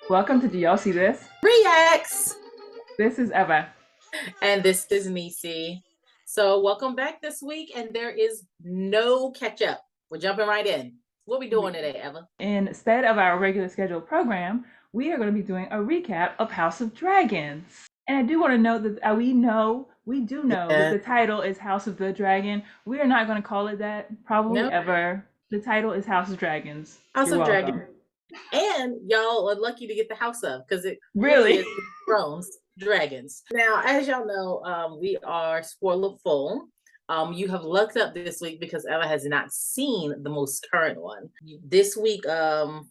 Welcome to Do Y'all See This? Reacts. This is Eva. And this is Neci. So welcome back this week, and there is no catch up. We're jumping right in. What we doing today, Eva? Instead of our regular scheduled program, we are going to be doing a recap of House of Dragons. And I do want to note that we do know that Yeah. the title is House of the Dragon. We are not going to call it that probably No, ever. The title is House of Dragons. House You're of welcome. Dragon. And y'all are lucky to get the house of because it really Really? is thrones, dragons. Now, as y'all know, we are spoiler full. You have lucked up this week because Ella has not seen the most current one. This week of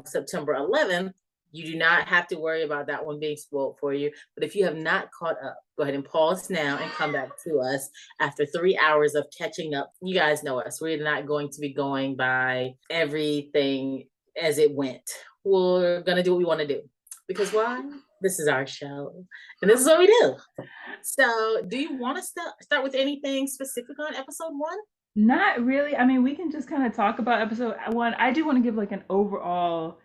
September 11th, you do not have to worry about that one being spoiled for you. But if you have not caught up, go ahead and pause now and come back to us after 3 hours of catching up. You guys know us. We're not going to be going by everything as it went. We're going to do what we want to do. Because why? This is our show. And this is what we do. So, do you want to start with anything specific on episode one? Not really. I mean, we can just kind of talk about episode one. I do want to give like an overall.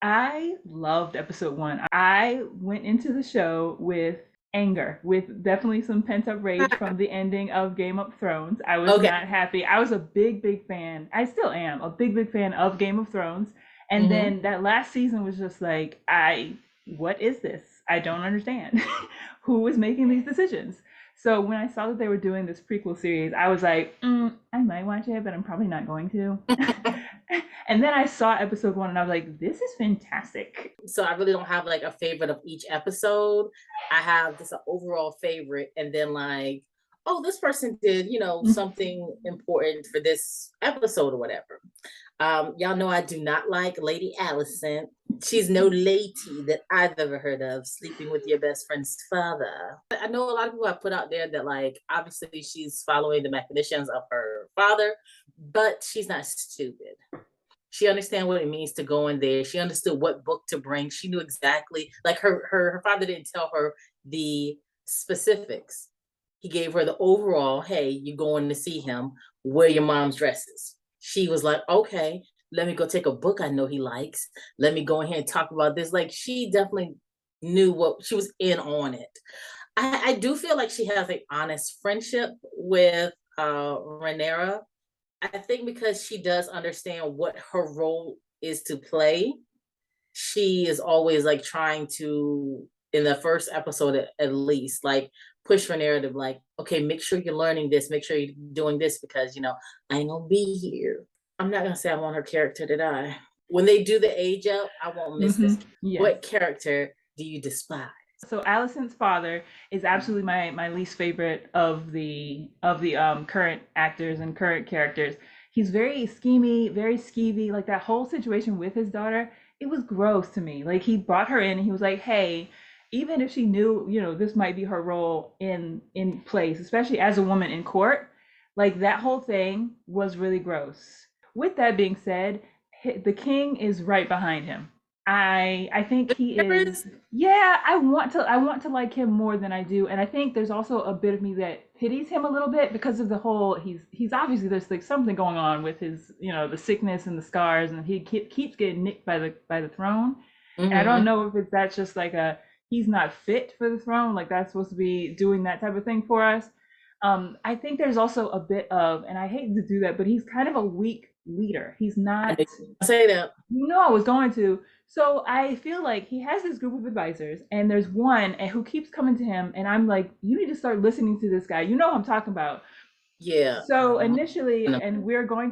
I loved episode one. I went into the show with anger, with definitely some pent up rage from the ending of Game of Thrones. I was Okay. not happy. I was a big fan. I still am a big fan of Game of Thrones. And Mm-hmm. then that last season was just like, what is this? I don't understand. Who is making these decisions? So when I saw that they were doing this prequel series, I was like, I might watch it, but I'm probably not going to. And then I saw episode one and I was like, this is fantastic. So I really don't have like a favorite of each episode. I have just an overall favorite, and then like, oh, this person did, something important for this episode or whatever. Y'all know I do not like Lady Allicent. She's no lady that I've ever heard of, sleeping with your best friend's father. I know a lot of people have put out there that, like, obviously she's following the machinations of her father, but she's not stupid. She understands what it means to go in there. She understood what book to bring. She knew exactly, like her father didn't tell her the specifics. He gave her the overall, hey, you're going to see him, wear your mom's dresses. She was like, okay, let me go take a book I know he likes. Let me go in here and talk about this. Like, she definitely knew what she was in on it. I do feel like she has an honest friendship with Rhaenyra. I think because she does understand what her role is to play, she is always like trying to, in the first episode at least, like push for narrative, like, okay, make sure you're learning this, make sure you're doing this because, I ain't gonna be here. I'm not gonna say I want her character to die. When they do the age up, I won't miss this. Yes. What character do you despise? So Allison's father is absolutely my least favorite of the current actors and current characters. He's very schemy, very skeevy. Like that whole situation with his daughter, it was gross to me. Like he brought her in and he was like, "Hey, even if she knew, this might be her role in place, especially as a woman in court, like that whole thing was really gross." With that being said, the king is right behind him. I think he is. Yeah, I want to like him more than I do, and I think there's also a bit of me that pities him a little bit because of the whole he's obviously there's like something going on with his the sickness and the scars, and he keeps getting nicked by the throne, and I don't Mm-hmm. know if that's just like a he's not fit for the throne, like that's supposed to be doing that type of thing for us. I think there's also a bit of, and I hate to do that, but he's kind of a weak leader. He's I not. knew you say that. I was going to. So I feel like he has this group of advisors, and there's one who keeps coming to him, and I'm like, you need to start listening to this guy. You know what I'm talking about. Yeah. So initially, and we're gonna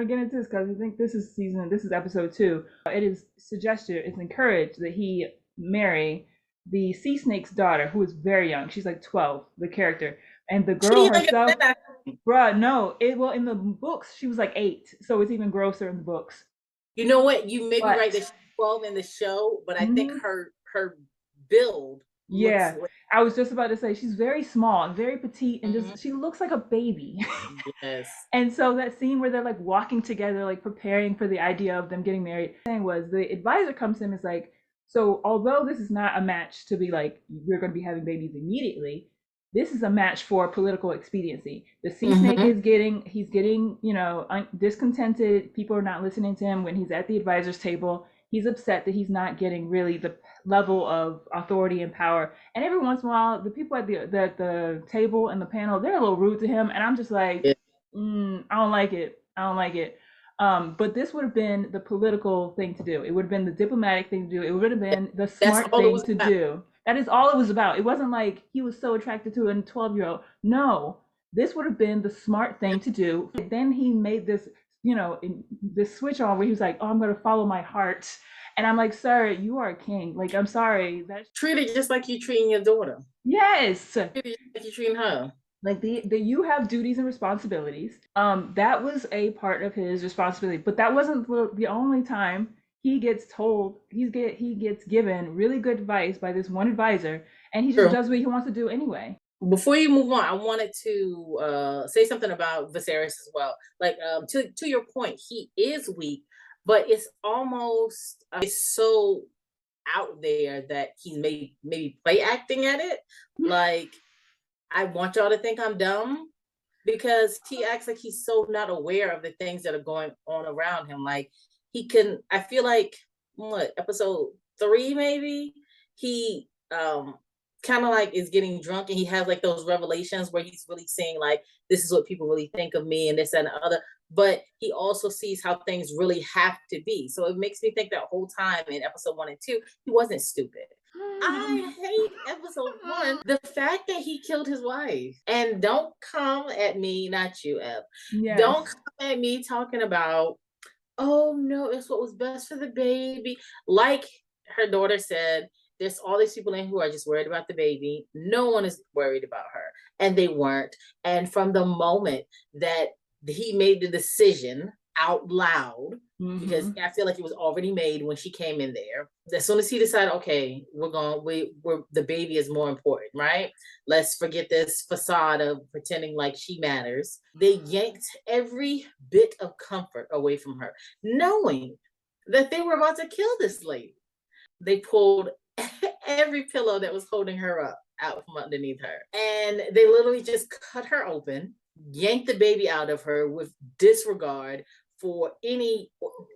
get into this because I think this is episode two. It is suggested, it's encouraged that he marry the sea snake's daughter, who is very young. She's like 12, the character, and the girl She young at herself. that. Bruh, no, in the books she was like 8, so it's even grosser in the books. You know what? You may be right that But she's 12 in the show, but I think mhm, her build looks yeah, I was just about to say she's very small and very petite, and mhm. just she looks like a baby. Yes. And so that scene where they're like walking together, like preparing for the idea of them getting married, thing was the advisor comes to him and is like, so although this is not a match to be like we're going to be having babies immediately, this is a match for political expediency. The sea snake Hmm. is he's getting discontented. People are not listening to him when he's at the advisor's table. He's upset that he's not getting really the level of authority and power. And every once in a while, the people at the table and the panel, they're a little rude to him, and I'm just like, Yeah. I don't like it. I don't like it. But this would have been the political thing to do. It would have been the diplomatic thing to do. It would have been the That's smart all it thing was to about. do. That is all it was about. It wasn't like he was so attracted to a 12-year-old. No, this would have been the smart thing to do. Then he made this, this switch on where he was like, "Oh, I'm going to follow my heart." And I'm like, "Sir, you are a king. Like, I'm sorry. That's Treat it just like you treating your daughter. yes." Treat it just like you treating her. Like the you have duties and responsibilities. That was a part of his responsibility, but that wasn't the only time he gets told he gets given really good advice by this one advisor, and he just True. does what he wants to do anyway. Before you move on, I wanted to say something about Viserys as well. Like to your point, he is weak, but it's almost it's so out there that he's maybe play acting at it. Like I want y'all to think I'm dumb because he acts like he's so not aware of the things that are going on around him. Like he can, I feel like what episode 3 maybe he kind of like is getting drunk and he has like those revelations where he's really seeing like this is what people really think of me and this and the other. But he also sees how things really have to be. So it makes me think that whole time in episode 1 and 2, he wasn't stupid. I hate episode 1. The fact that he killed his wife. And don't come at me, not you, Ev. Don't Yes. come at me talking about, oh no, it's what was best for the baby. Like her daughter said, there's all these people in who are just worried about the baby. No one is worried about her. And they weren't. And from the moment that he made the decision out loud, because Mm-hmm. I feel like it was already made when she came in there. As soon as he decided, okay, we're the baby is more important, right? Let's forget this facade of pretending like she matters. They yanked every bit of comfort away from her, knowing that they were about to kill this lady. They pulled every pillow that was holding her up out from underneath her. And they literally just cut her open, yanked the baby out of her with disregard for any,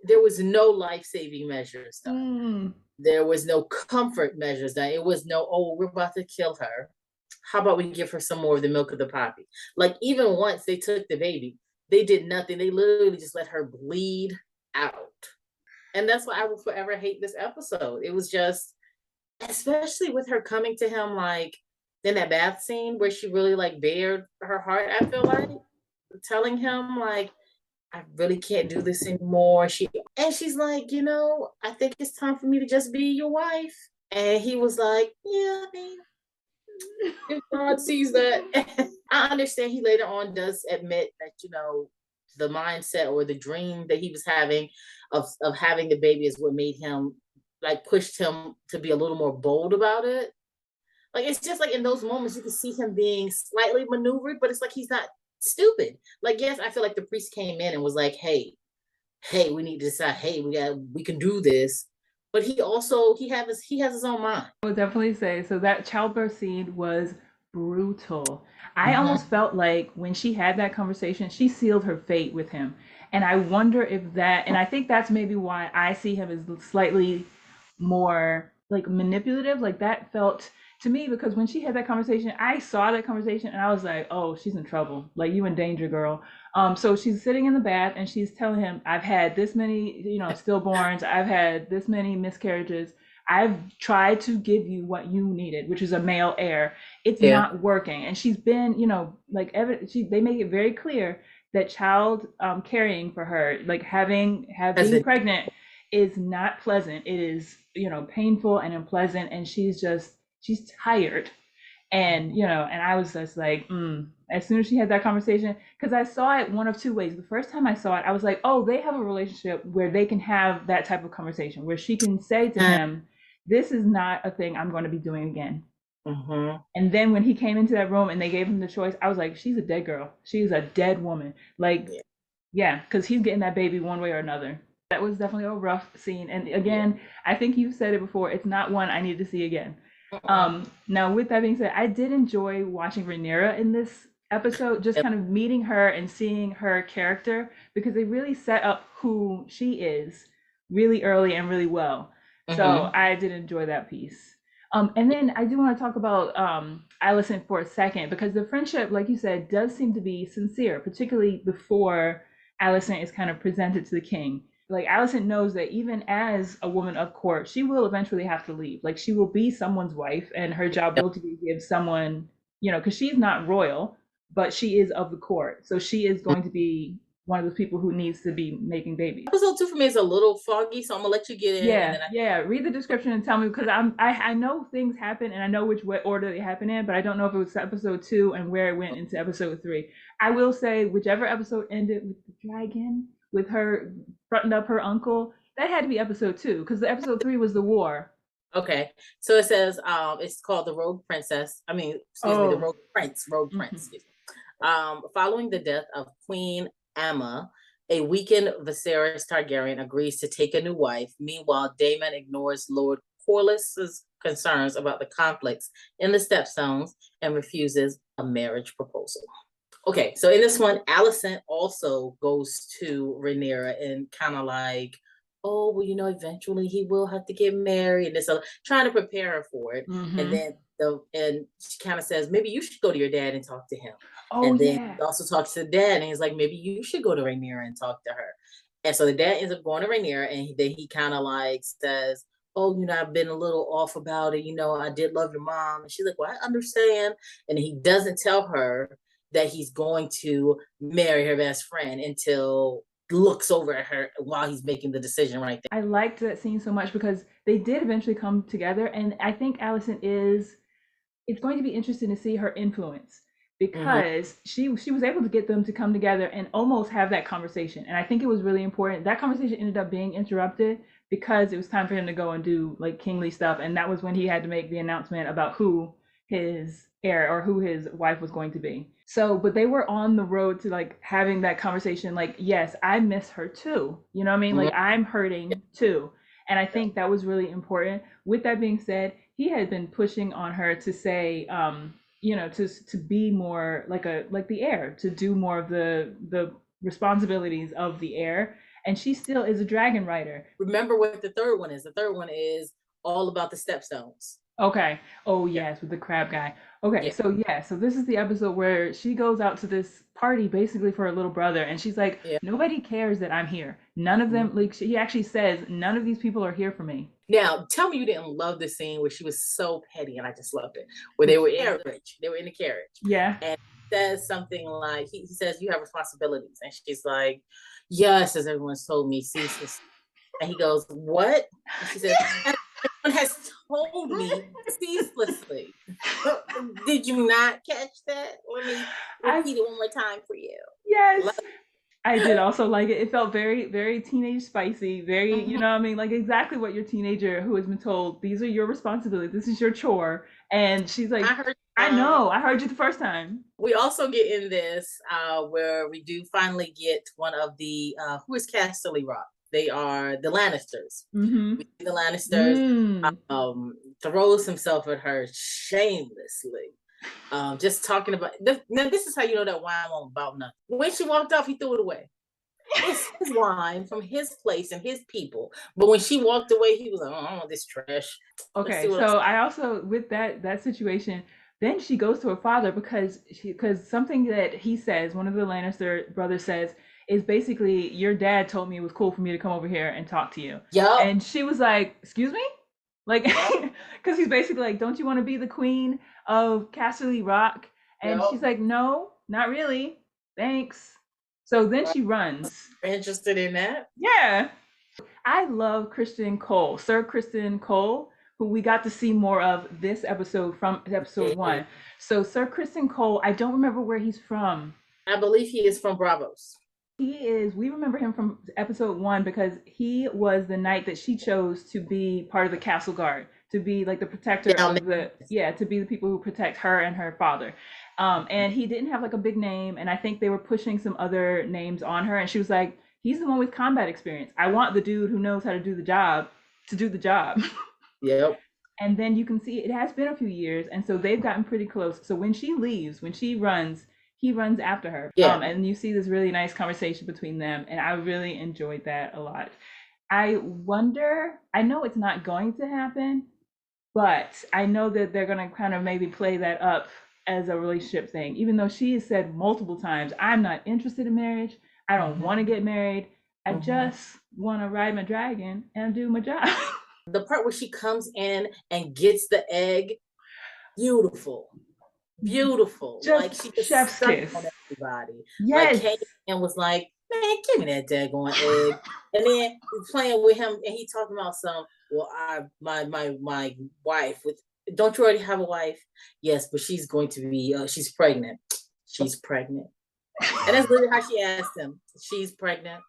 there was no life-saving measures done. Mm. There was no comfort measures done. It was no, oh, we're about to kill her. How about we give her some more of the milk of the poppy? Like even once they took the baby, they did nothing. They literally just let her bleed out. And that's why I will forever hate this episode. It was just, especially with her coming to him like in that bath scene where she really like bared her heart, I feel like telling him like I really can't do this anymore. She's like, I think it's time for me to just be your wife. And he was like, yeah, I mean, if God sees that, I understand he later on does admit that, the mindset or the dream that he was having of having the baby is what made him like pushed him to be a little more bold about it. Like it's just like in those moments you can see him being slightly maneuvered, but it's like he's not stupid. Like yes, I feel like the priest came in and was like, hey, we need to decide, hey, we can do this. But he has his own mind. I would definitely say so. That childbirth scene was brutal. I almost Mm-hmm. felt like when she had that conversation, she sealed her fate with him. And I wonder if that, and I think that's maybe why I see him as slightly more like manipulative. Like that felt to me because when she had that conversation, I saw that conversation and I was like, oh, she's in trouble. Like you in danger, girl. So she's sitting in the bath and she's telling him, I've had this many, stillborns, I've had this many miscarriages. I've tried to give you what you needed, which is a male heir. It's Yeah. not working. And she's been, like they make it very clear that child carrying for her, like Has being been pregnant is not pleasant. It is, painful and unpleasant. And she's tired. And, and I was just like, as soon as she had that conversation, because I saw it one of two ways. The first time I saw it, I was like, oh, they have a relationship where they can have that type of conversation, where she can say to him, this is not a thing I'm going to be doing again. mm-hmm. And then when he came into that room and they gave him the choice, I was like, she's a dead girl. She's a dead woman. Like, Yeah. yeah, because he's getting that baby one way or another. That was definitely a rough scene. And Yeah. again, I think you've said it before. It's not one I need to see again. Uh-uh. Now, with that being said, I did enjoy watching Rhaenyra in this episode, just Yep. kind of meeting her and seeing her character because they really set up who she is really early and really well. So Mm-hmm. I did enjoy that piece. And then I do want to talk about Alicent for a second because the friendship, like you said, does seem to be sincere, particularly before Alicent is kind of presented to the king. Like Alicent knows that even as a woman of court, she will eventually have to leave. Like she will be someone's wife, and her job will to be to give someone, because she's not royal, but she is of the court, so she is going to be one of those people who needs to be making babies. Episode 2 for me is a little foggy, so I'm gonna let you get in, and Yeah, then I. yeah. Read the description and tell me because I know things happen and I know which order they happen in, but I don't know if it was episode 2 and where it went into episode 3. I will say whichever episode ended with the dragon, with her fronting up her uncle, that had to be episode 2 because the episode 3 was the war. Okay, so it says it's called the Rogue Princess. I mean, excuse me, the Oh. Rogue Prince. Rogue Mhm. Prince. Excuse me. Following the death of Queen Emma, a weakened Viserys Targaryen agrees to take a new wife. Meanwhile, Daemon ignores Lord Corlys's concerns about the conflicts in the Stepstones and refuses a marriage proposal. Okay, so in this one, Alicent also goes to Rhaenyra and kind of like, oh, well, eventually he will have to get married, and it's trying to prepare her for it. And Mhm. then she kind of says, maybe you should go to your dad and talk to him. Oh And then yeah. he also talks to the dad, and he's like, maybe you should go to Rhaenyra and talk to her. And so the dad ends up going to Rhaenyra, and then he kind of like says, oh, I've been a little off about it. I did love your mom. And she's like, well, I understand. And he doesn't tell her that he's going to marry her best friend until looks over at her while he's making the decision right there. I liked that scene so much because they did eventually come together, and I think Alicent is. It's going to be interesting to see her influence Mm-hmm. because she was able to get them to come together and almost have that conversation, and I think it was really important. That conversation ended up being interrupted because it was time for him to go and do like kingly stuff, and that was when he had to make the announcement about who his heir or who his wife was going to be. So, but they were on the road to like having that conversation. Like, yes, I miss her too. You know what I mean? Mm-hmm. Like, I'm hurting too. And I think that was really important. With that being said, he had been pushing on her to say, to be more like the heir, to do more of the responsibilities of the heir. And she still is a dragon rider. Remember what the third one is. The third one is all about the stepstones. Okay. Oh Yeah. yes, with the crab guy. Okay, Yeah. so yeah, so this is the episode where she goes out to this party basically for her little brother, and she's like, Yeah. nobody cares that I'm here. None of them, like he actually says, none of these people are here for me. Now, tell me you didn't love the scene where she was so petty, and I just loved it. Where they were in the carriage. They were in the carriage. Yeah. And he says something like, he says, you have responsibilities. And she's like, yes, as everyone's told me, ceaseless. And he goes, what? And she says, everyone has told me ceaselessly. Did you not catch that? Let me repeat it one more time for you. Yes. I did also like it. It felt very, very teenage spicy, very, Mm-hmm. you know what I mean? Like exactly what your teenager who has been told, these are your responsibilities, this is your chore. And she's like, I know, I heard you the first time. We also get in this where we do finally get one of the, who is Casterly Rock? They are the Lannisters. Mm-hmm. We see the Lannisters throws himself at her shamelessly. Just talking about now. This is how you know that wine won't about nothing. When she walked off, he threw it away. It's his wine from his place and his people. But when she walked away, he was like, "Oh, I don't want this trash." Okay, so I also with that situation, then she goes to her father because something that he says, one of the Lannister brothers says, is basically your dad told me it was cool for me to come over here and talk to you. Yep. And she was like, "Excuse me?" Like, Yep. because he's basically like, "Don't you want to be the queen of Casterly Rock?" And Yep. she's like, "No, not really. Thanks." So then she runs. Interested in that? Yeah. I love Christian Cole, Sir Christian Cole, who we got to see more of this episode from episode 1. So Sir Christian Cole, I don't remember where he's from. I believe he is from Bravos. We remember him from episode 1 because he was the knight that she chose to be part of the castle guard, to be like the protector of to be the people who protect her and her father. And he didn't have like a big name, and I think they were pushing some other names on her, and she was like, he's the one with combat experience. I want the dude who knows how to do the job to do the job. Yep. And then you can see it has been a few years, and so they've gotten pretty close. So when she leaves, when she runs, he runs after her. Yeah. And you see this really nice conversation between them, and I really enjoyed that a lot. I wonder, I know it's not going to happen, but I know that they're going to kind of maybe play that up as a relationship thing, even though she has said multiple times, I'm not interested in marriage. I don't want to Mhm. get married. I Mhm. just want to ride my dragon and do my job. The part where she comes in and gets the egg, beautiful. Beautiful. Like Just she just chef's stuck on kiss. everybody. Like Yes. came and was like, man, give me that daggone egg. And then playing with him and he talking about some, well, my wife with don't you already have a wife? Yes, but she's going to be she's pregnant. She's pregnant. And that's literally how she asked him. She's pregnant.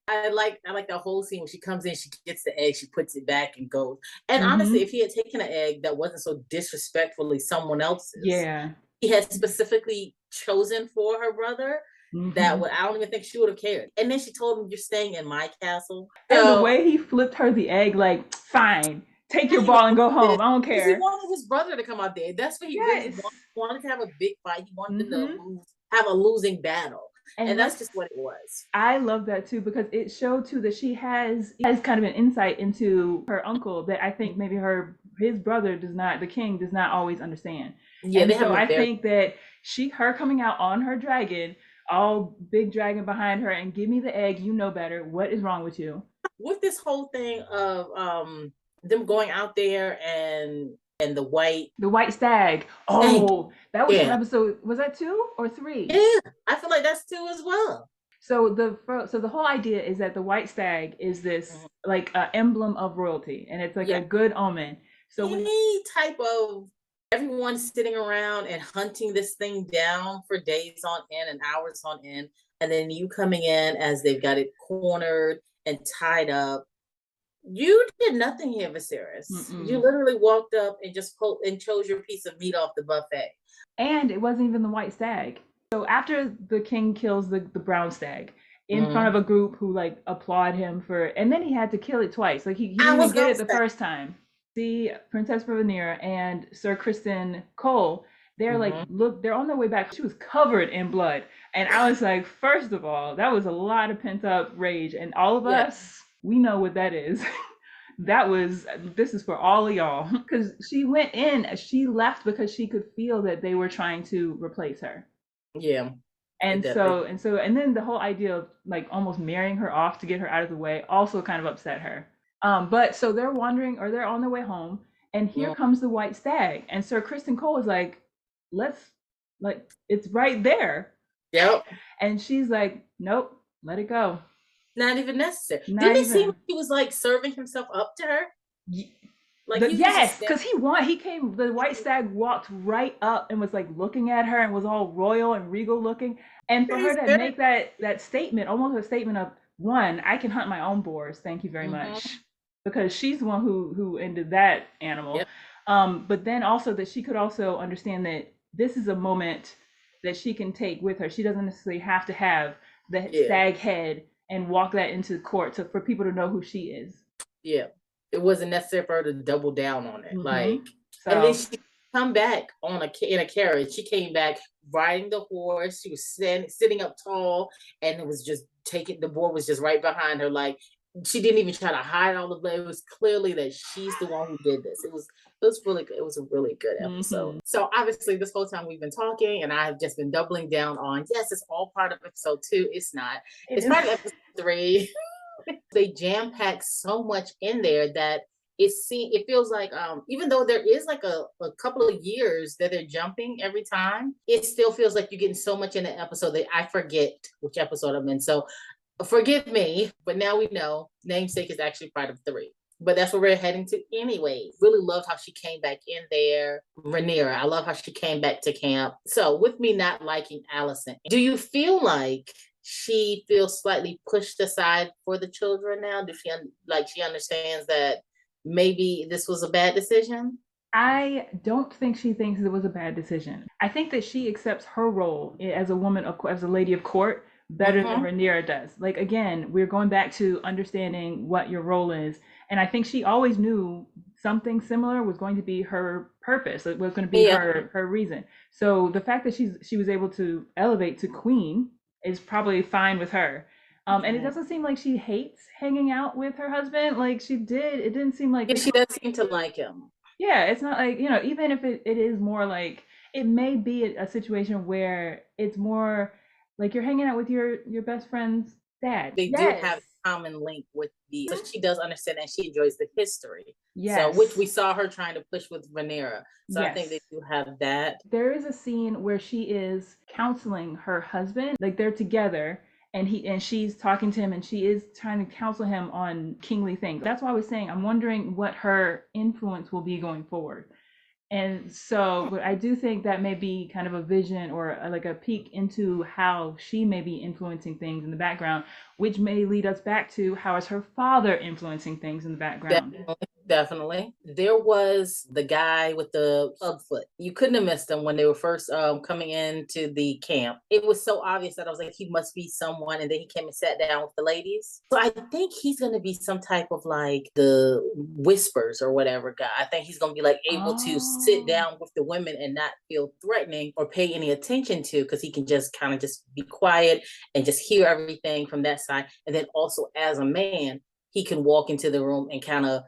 I like that whole scene when she comes in, she gets the egg, she puts it back and goes. And honestly, Mm-hmm. if he had taken an egg that wasn't so disrespectfully someone else's, Yeah. he had specifically chosen for her brother, that Mm-hmm. would I don't even think she would have cared. And then she told him, "You're staying in my castle." And the So way he flipped her the egg, like, fine, take your I even ball and go home. I don't because he care. wanted his brother to come out there. That's what he really Yes. wanted to have a big fight. He wanted them to Mm-hmm. lose, have a losing battle, And and that's let's just what it was. I love that too because it showed too that she has kind of an insight into her uncle that I think maybe his brother does not the king does not always understand. Yeah, And they so have a I very think that her coming out on her dragon, all big dragon behind her and give me the egg, you know better. What is wrong with you? with this whole thing of them going out there and the white The white stag. thank Oh, that was from yeah episode was that 2 or 3? yeah I feel like that's too as well. So the whole idea is that the white stag is this Mhm. like emblem of royalty, and it's like Yeah, a good omen. So when any type of everyone sitting around and hunting this thing down for days on end and hours on end, and then you coming in as they've got it cornered and tied up. You did nothing here, Viserys. You mm-mm. literally walked up and just pulled and chose your piece of meat off the buffet. And it wasn't even the white stag. So after the king kills the brown stag in front of Mhm. a group who like applaud him for, and then he had to kill it twice. Like he I didn't even was get gonna it the say. first time. See Princess Rhaenyra and Sir Kristen Cole, they're like, Mhm. look, they're on their way back. She was covered in blood. And I was like, first of all, that was a lot of pent up rage. And all of Yeah, us, we know what that is. That was this is for all of y'all because she went in she left because she could feel that they were trying to replace her. yeah. It and definitely. so and so and then the whole idea of like almost marrying her off to get her out of the way also kind of upset her. But so they're wandering or they're on their way home, and here Mm. comes the white stag, and Sir Kristen Cole is like, let's, like, it's right there. Yep. And she's like, nope, let it go. Not even necessary. Not Didn't it seem even. like he was like serving himself up to her? Like he was just Yes, standing. because he came, the white stag walked right up and was like looking at her and was all royal and regal looking. And for her He's to very. make that statement, almost a statement of, one, I can hunt my own boars, thank you very Mm-hmm. much. Because she's the one who ended that animal. Yep. But then also that she could also understand that this is a moment that she can take with her. She doesn't necessarily have to have the Yeah. stag head and walk that into court for people to know who she is. Yeah. It wasn't necessary for her to double down on it. Mm-hmm. Like, and then So she come back on in a carriage. She came back riding the horse. She was sitting up tall, and it was just taking the board was just right behind her. Like she didn't even try to hide all of that. It was clearly that she's the one who did this. It was really good. It was a really good episode. mm-hmm. So obviously, this whole time we've been talking, and I have just been doubling down on yes, it's all part of episode 2. It's not. It It's is. part of episode 3. They jam pack so much in there that it feels like even though there is like a couple of years that they're jumping every time, it still feels like you're getting so much in the episode that I forget which episode I'm in. So forgive me, but now we know namesake is actually part of 3. But that's where we're heading to anyway. Really loved how she came back in there. Rhaenyra, I love how she came back to camp. So with me not liking Allicent, do you feel like she feels slightly pushed aside for the children now? Does she understands that maybe this was a bad decision? I don't think she thinks it was a bad decision. I think that she accepts her role as a woman of as a lady of court better than Mm-hmm. Rhaenyra does. Like again, we're going back to understanding what your role is, and I think she always knew something similar was going to be her purpose. It was going to be Yeah. her reason. So the fact that she was able to elevate to queen is probably fine with her. And it doesn't seem like she hates hanging out with her husband like she did. It didn't seem like Yeah, she does seem to like him. yeah, it's not like, even if it is more like it may be a situation where it's more like you're hanging out with your best friend's dad. They do Yes. have a common link with so she does understand and she enjoys the history. So, which Yes. we saw her trying to push with Rhaenyra. So I think Yes. they do have that. There is a scene where she is counseling her husband, like they're together and she's talking to him and she is trying to counsel him on kingly things. That's why I was saying I'm wondering what her influence will be going forward. And so, but I do think that may be kind of a vision or like a peek into how she may be influencing things in the background, which may lead us back to how is her father influencing things in the background. Definitely. There was the guy with the club foot. You couldn't have missed him when they were first coming into the camp. It was so obvious that I was like, he must be someone. And then he came and sat down with the ladies. So I think he's going to be some type of like the whispers or whatever guy. I think he's going to be like able to sit down with the women and not feel threatening or pay any attention to, because he can just kind of just be quiet and just hear everything from that side. And then also as a man, he can walk into the room and kind of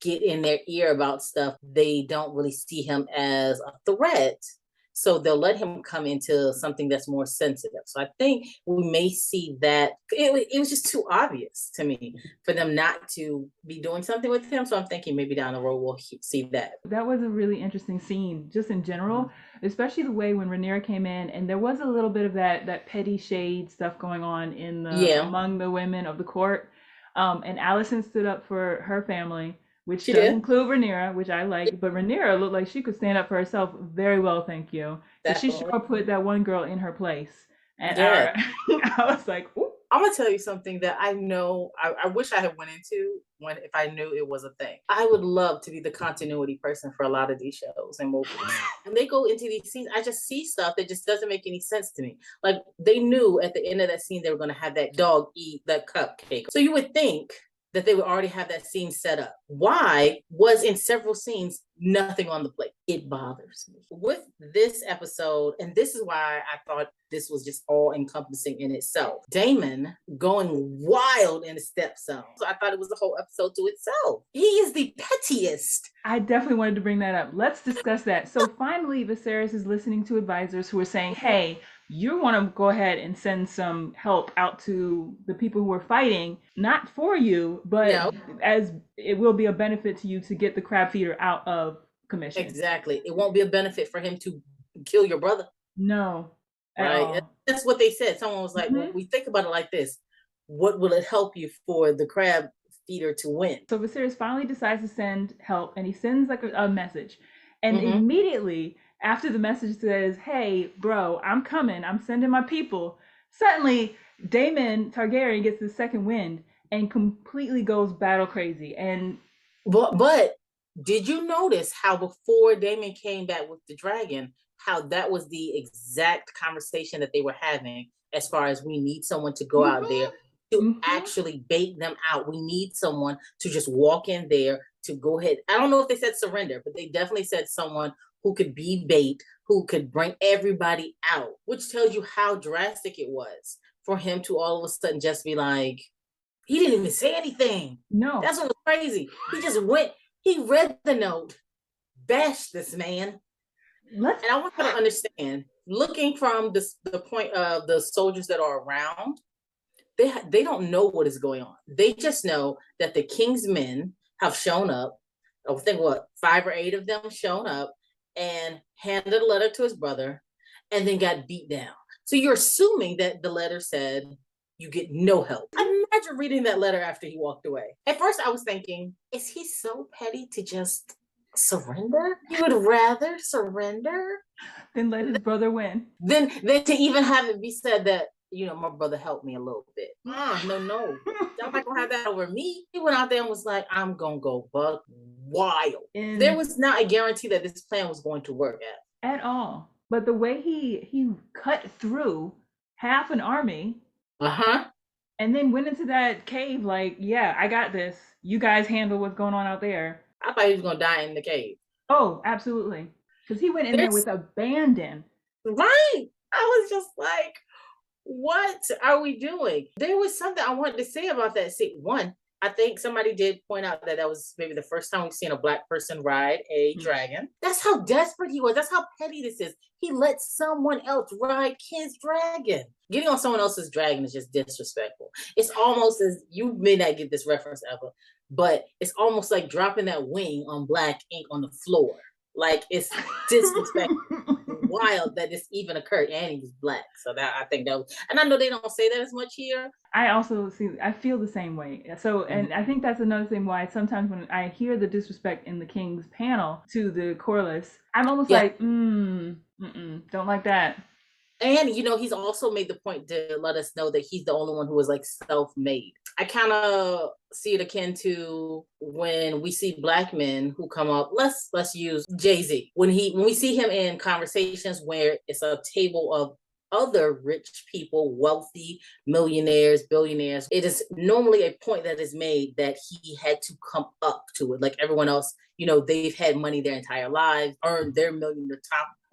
get in their ear about stuff. They don't really see him as a threat. So they'll let him come into something that's more sensitive. So I think we may see that. It was just too obvious to me for them not to be doing something with him. So I'm thinking maybe down the road we'll see that. That was a really interesting scene, just in general, especially the way when Rhaenyra came in, and there was a little bit of that petty shade stuff going on in the among the women of the court. And Allison stood up for her family, which She does did. include Rhaenyra, which I like. But Rhaenyra looked like she could stand up for herself very well, thank you. So she sure put that one girl in her place. And I was like, ooh. I'm gonna tell you something that I know I wish I had went into when if I knew it was a thing. I would love to be the continuity person for a lot of these shows and movies. When they go into these scenes, I just see stuff that just doesn't make any sense to me. Like they knew at the end of that scene they were gonna have that dog eat that cupcake. So you would think that they would already have that scene set up. Why was in several scenes nothing on the plate? It bothers me. With this episode, and this is why I thought this was just all encompassing in itself. Daemon going wild in the stepson. So I thought it was the whole episode to itself. He is the pettiest. I definitely wanted to bring that up. Let's discuss that. So finally, Viserys is listening to advisors who are saying, hey, you want to go ahead and send some help out to the people who are fighting, not for you, but as it will be a benefit to you to get the crab feeder out of commission. Exactly. It won't be a benefit for him to kill your brother. No. Right. That's what they said. Someone was like, well, we think about it like this. What will it help you for the crab feeder to win? So Viserys finally decides to send help, and he sends like a message. And immediately after the message says, hey, bro, I'm coming, I'm sending my people, suddenly Daemon Targaryen gets the second wind and completely goes battle crazy. And but did you notice how before Daemon came back with the dragon, how that was the exact conversation that they were having as far as we need someone to go out there to actually bait them out. We need someone to just walk in there to go ahead. I don't know if they said surrender, but they definitely said someone who could be bait, who could bring everybody out, which tells you how drastic it was for him to all of a sudden just be like, he didn't even say anything. No. That's what was crazy. He just went, he read the note, bashed this man. And I want you to understand, looking from the point of the soldiers that are around, they don't know what is going on. They just know that the king's men have shown up. I think 5 or 8 of them shown up and handed a letter to his brother and then got beat down. So you're assuming that the letter said, you get no help. Imagine reading that letter after he walked away. At first I was thinking, is he so petty to just surrender? He would rather surrender than let his brother win. Then to even have it be said that, my brother helped me a little bit. No. Y'all not gonna have that over me. He went out there and was like, I'm gonna go buck wild. And there was not a guarantee that this plan was going to work at all. But the way he cut through half an army, and then went into that cave like, yeah, I got this. You guys handle what's going on out there. I thought he was gonna die in the cave. Oh, absolutely. Because he went in there with abandon. Right. I was just like, what are we doing? There was something I wanted to say about that scene. One, I think somebody did point out that that was maybe the first time we've seen a Black person ride a dragon. That's how desperate he was. That's how petty this is. He let someone else ride his dragon. Getting on someone else's dragon is just disrespectful. It's almost as, you may not get this reference ever, but it's almost like dropping that wing on black ink on the floor. Like, it's disrespectful. Wild that this even occurred, and he was Black. So that, I think that was, and I know they don't say that as much here. I also see, I feel the same way. So, and I think that's another thing why sometimes when I hear the disrespect in the King's panel to the Corliss, I'm almost like, don't like that. And, you know, he's also made the point to let us know that he's the only one who was like self-made. I kind of see it akin to when we see Black men who come up. Let's use Jay-Z. When we see him in conversations where it's a table of other rich people, wealthy millionaires, billionaires, it is normally a point that is made that he had to come up to it. Like everyone else, you know, they've had money their entire lives, earned their million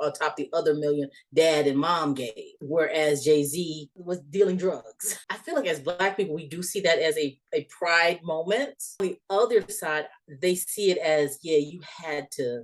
atop the other million dad and mom gave, whereas Jay-Z was dealing drugs. I feel like as Black people, we do see that as a pride moment. On the other side, they see it as, yeah, you had to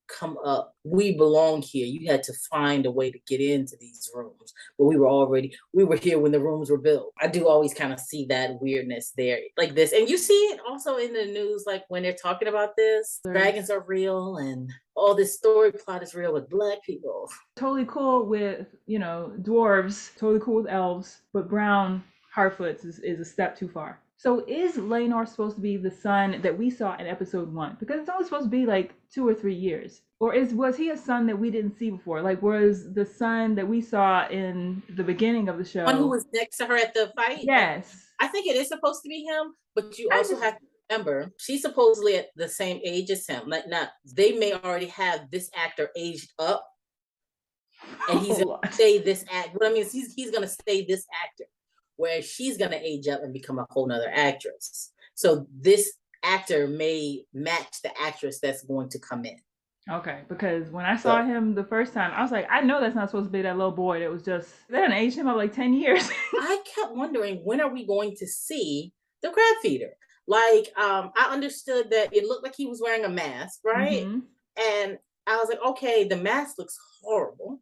come up. We belong here. You had to find a way to get into these rooms. But we were here when the rooms were built. I do always kind of see that weirdness there like this. And you see it also in the news, like when they're talking about this, dragons are real and all this story plot is real with Black people. Totally cool with, you know, dwarves, totally cool with elves, but brown Harfoots is a step too far. So is Laenor supposed to be the son that we saw in episode 1? Because it's only supposed to be like 2 or 3 years. Or was he a son that we didn't see before? Like, was the son that we saw in the beginning of the show? One who was next to her at the fight? Yes. I think it is supposed to be him, but you also have to remember, she's supposedly at the same age as him. Like, not, they may already have this actor aged up, and he's gonna stay this act. What I mean is he's gonna stay this actor, where she's gonna age up and become a whole nother actress. So this actor may match the actress that's going to come in. Okay, because when I saw him the first time, I was like, I know that's not supposed to be that little boy that was just, they done aged him up like 10 years. I kept wondering, when are we going to see the crab feeder? Like, I understood that it looked like he was wearing a mask, right? Mm-hmm. And I was like, okay, the mask looks horrible.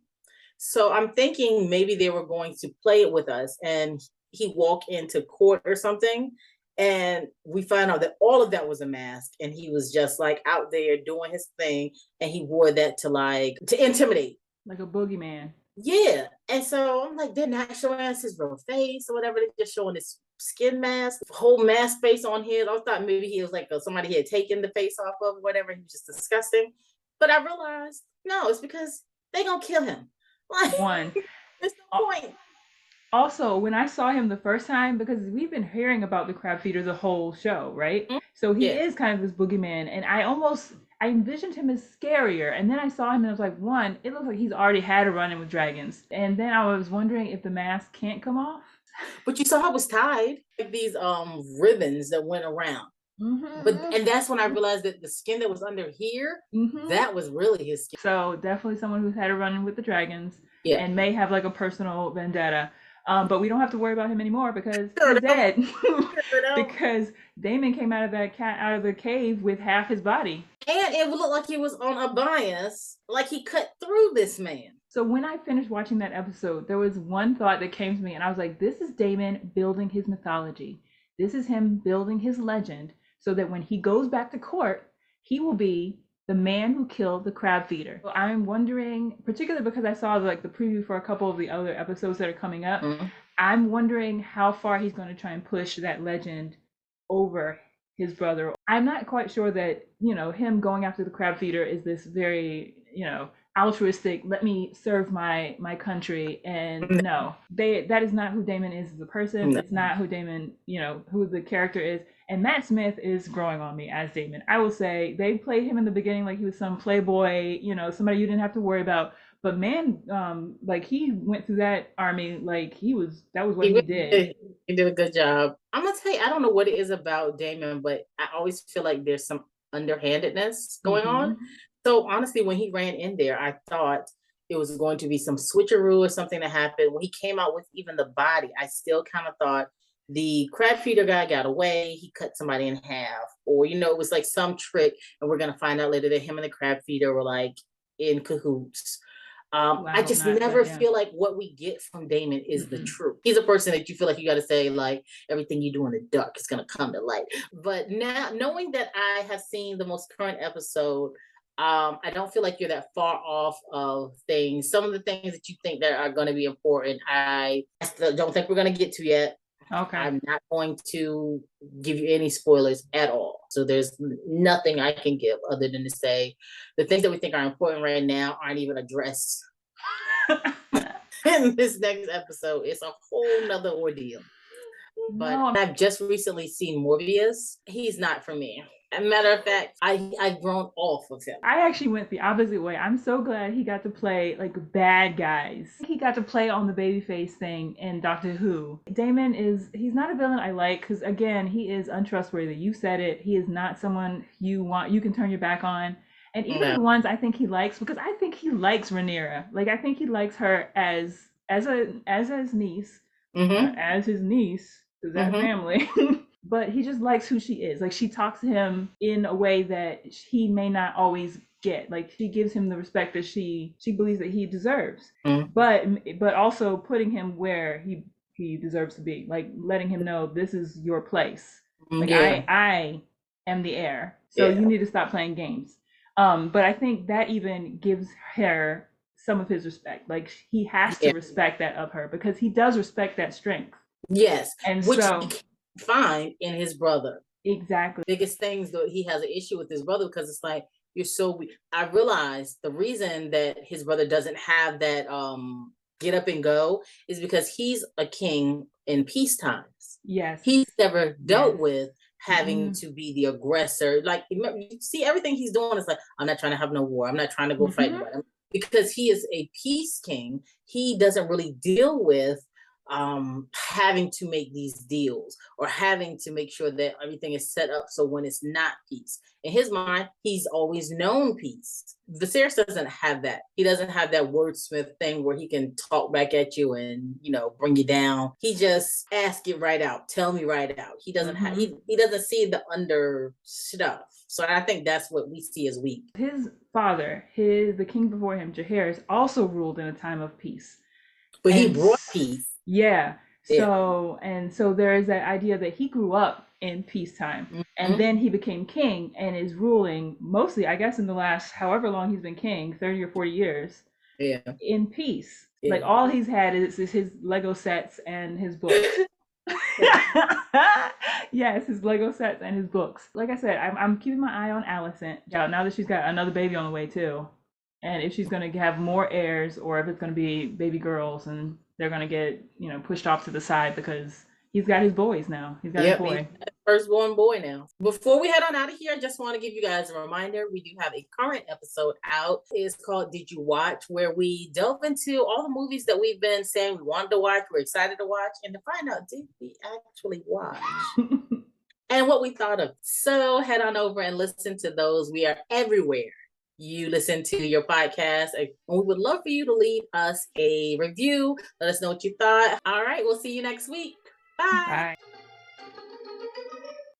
So I'm thinking maybe they were going to play it with us and he walked into court or something. And we find out that all of that was a mask and he was just like out there doing his thing. And he wore that to intimidate. Like a boogeyman. Yeah. And so I'm like, they're not showing us his real face or whatever. They're just showing his skin mask, whole mask face on his. I thought maybe he was like somebody he had taken the face off of, whatever. He was just disgusting. But I realized, no, it's because they're going to kill him. Like, one. There's no point. Also, when I saw him the first time, because we've been hearing about the crab feeder the whole show, right? Mm-hmm. So he is kind of this boogeyman, and I envisioned him as scarier. And then I saw him and I was like, one, it looks like he's already had a run-in with dragons. And then I was wondering if the mask can't come off. But you saw how it was tied, like these ribbons that went around. Mm-hmm. And that's when I realized that the skin that was under here, that was really his skin. So definitely someone who's had a run-in with the dragons and may have like a personal vendetta. But we don't have to worry about him anymore because he's dead. Because Daemon came out of the cave with half his body. And it looked like he was on a bias, like he cut through this man. So when I finished watching that episode, there was one thought that came to me, and I was like, this is Daemon building his mythology. This is him building his legend so that when he goes back to court, he will be the man who killed the crab feeder. So I'm wondering, particularly because I saw like the preview for a couple of the other episodes that are coming up, I'm wondering how far he's going to try and push that legend over his brother. I'm not quite sure that, you know, him going after the crab feeder is this very, you know, altruistic, let me serve my country. And no, that is not who Daemon is as a person. No. It's not who Daemon, you know, who the character is. And Matt Smith is growing on me as Daemon. I will say they played him in the beginning like he was some playboy, you know, somebody you didn't have to worry about. But man, like he went through that army like that was what he did. He did a good job. I'm gonna tell you, I don't know what it is about Daemon, but I always feel like there's some underhandedness going on. So honestly, when he ran in there, I thought it was going to be some switcheroo or something that happened. When he came out with even the body, I still kind of thought the crab feeder guy got away, he cut somebody in half, or it was like some trick, and we're gonna find out later that him and the crab feeder were like in cahoots. Well, I I hope just not, never but yeah. feel like what we get from Damon is the Mm-mm. truth. He's a person that you feel like you got to say, like, everything you do in the dark is going to come to light. But now, knowing that I have seen the most current episode, I don't feel like you're that far off of things. Some of the things that you think that are going to be important, I still don't think we're going to get to yet. Okay. I'm not going to give you any spoilers at all. So there's nothing I can give other than to say the things that we think are important right now aren't even addressed in this next episode. It's a whole nother ordeal. But No, I've just recently seen Morbius. He's not for me. As a matter of fact, I've grown off of him. I actually went the opposite way. I'm so glad he got to play like bad guys. He got to play on the babyface thing in Doctor Who. Damon he's not a villain I like because again, he is untrustworthy. You said it. He is not someone you can turn your back on. And even the ones I think he likes, because I think he likes Rhaenyra. Like I think he likes her as his niece, as his niece, because that family. But he just likes who she is. Like she talks to him in a way that he may not always get. Like she gives him the respect that she believes that he deserves. But also putting him where he deserves to be. Like letting him know this is your place. Like I am the heir. So you need to stop playing games. But I think that even gives her some of his respect. Like he has to respect that of her because he does respect that strength. Yes. And which so he can find in his brother. Exactly. Biggest things that he has an issue with his brother because it's like you're so weak. I realized the reason that his brother doesn't have that get up and go is because he's a king in peace times. Yes. He's never dealt with having to be the aggressor. Like you see everything he's doing is like, I'm not trying to have no war. I'm not trying to go fight anybody. Because he is a peace king, he doesn't really deal with having to make these deals or having to make sure that everything is set up so when it's not peace. In his mind, he's always known peace. Viserys doesn't have that. He doesn't have that wordsmith thing where he can talk back at you and bring you down. He just asks it right out, tell me right out. He doesn't have he doesn't see the under stuff. So I think that's what we see as weak. His father, the king before him, Jaehaerys, also ruled in a time of peace. But he brought peace. Yeah. So there is that idea that he grew up in peacetime and then he became king and is ruling mostly, I guess, in the last however long he's been king, 30 or 40 years, in peace. Like all he's had is his Lego sets and his books. Yes, his Lego sets and his books. Like I said, I'm keeping my eye on Allicent. Yeah, now that she's got another baby on the way too. And if she's going to have more heirs or if it's going to be baby girls and they're going to get, pushed off to the side because he's got his boys now. He's got his boy. Firstborn boy now. Before we head on out of here, I just want to give you guys a reminder. We do have a current episode out. It's called Did You Watch? Where we delve into all the movies that we've been saying we wanted to watch, we're excited to watch, and to find out, did we actually watch? And what we thought of. So head on over and listen to those. We are everywhere you listen to your podcast. And we would love for you to leave us a review. Let us know what you thought. All right, we'll see you next week. Bye. Bye.